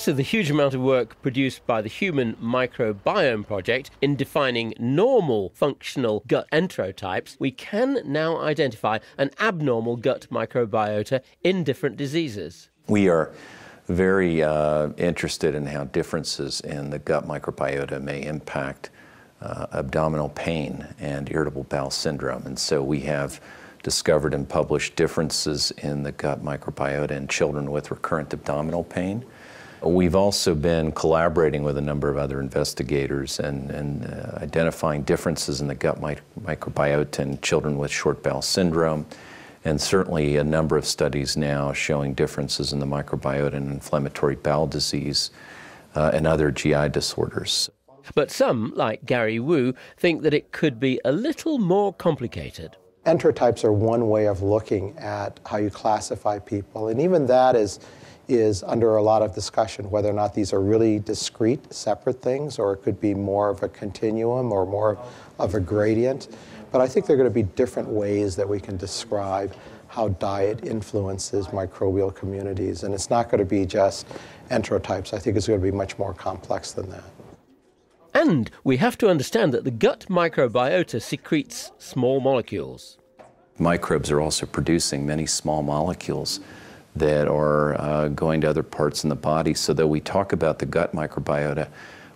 Thanks to the huge amount of work produced by the Human Microbiome Project in defining normal functional gut enterotypes, we can now identify an abnormal gut microbiota in different diseases. We are very interested in how differences in the gut microbiota may impact abdominal pain and irritable bowel syndrome. And so we have discovered and published differences in the gut microbiota in children with recurrent abdominal pain. We've also been collaborating with a number of other investigators and identifying differences in the gut microbiota in children with short bowel syndrome, and certainly a number of studies now showing differences in the microbiota in inflammatory bowel disease and other GI disorders. But some, like Gary Wu, think that it could be a little more complicated. Enterotypes are one way of looking at how you classify people, and even that is under a lot of discussion, whether or not these are really discrete, separate things, or it could be more of a continuum or more of a gradient. But I think there are going to be different ways that we can describe how diet influences microbial communities, and it's not going to be just enterotypes. I think it's going to be much more complex than that. And we have to understand that the gut microbiota secretes small molecules. Microbes are also producing many small molecules that are going to other parts in the body. So that we talk about the gut microbiota,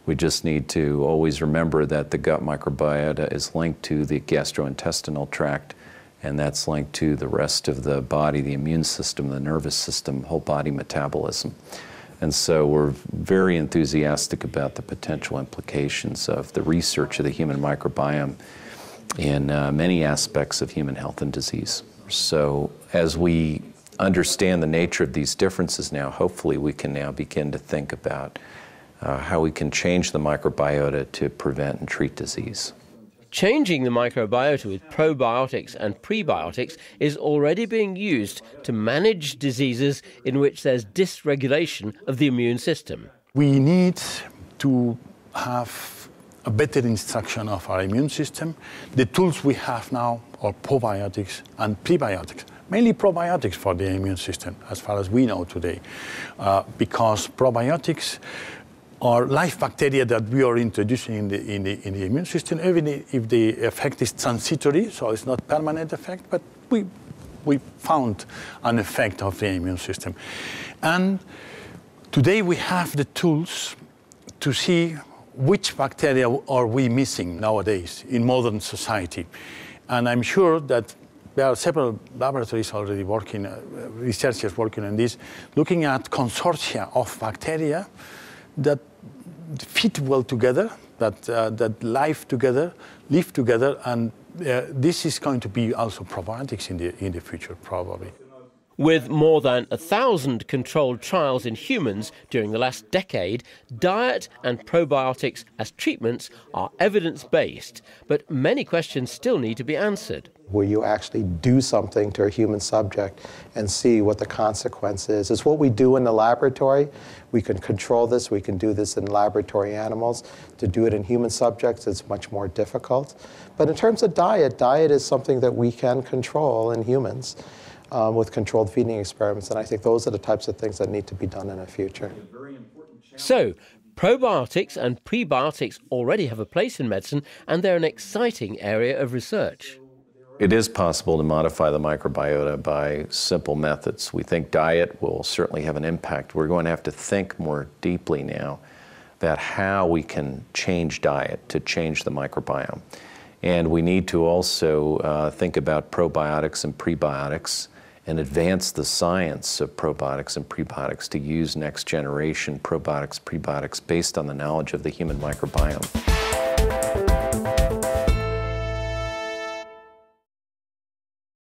we just need to always remember that the gut microbiota is linked to the gastrointestinal tract, and that's linked to the rest of the body, the immune system, the nervous system, whole body metabolism. And so we're very enthusiastic about the potential implications of the research of the human microbiome in many aspects of human health and disease. So as we understand the nature of these differences now, hopefully we can now begin to think about how we can change the microbiota to prevent and treat disease. Changing the microbiota with probiotics and prebiotics is already being used to manage diseases in which there's dysregulation of the immune system. We need to have a better instruction of our immune system. The tools we have now are probiotics and prebiotics. Mainly probiotics for the immune system, as far as we know today, because probiotics are live bacteria that we are introducing in the immune system, even if the effect is transitory, so it's not permanent effect, but we found an effect of the immune system. And today we have the tools to see which bacteria are we missing nowadays in modern society. And I'm sure that there are several laboratories already working, researchers working on this, looking at consortia of bacteria that fit well together, that live together, and this is going to be also probiotics in the future, probably. With more than 1,000 controlled trials in humans during the last decade, diet and probiotics as treatments are evidence-based, but many questions still need to be answered. Will you actually do something to a human subject and see what the consequence is? It's what we do in the laboratory. We can control this. We can do this in laboratory animals. To do it in human subjects, it's much more difficult. But in terms of diet is something that we can control in humans with controlled feeding experiments. And I think those are the types of things that need to be done in the future. So, probiotics and prebiotics already have a place in medicine, and they're an exciting area of research. It is possible to modify the microbiota by simple methods. We think diet will certainly have an impact. We're going to have to think more deeply now about how we can change diet to change the microbiome. And we need to also think about probiotics and prebiotics and advance the science of probiotics and prebiotics to use next generation probiotics, prebiotics based on the knowledge of the human microbiome.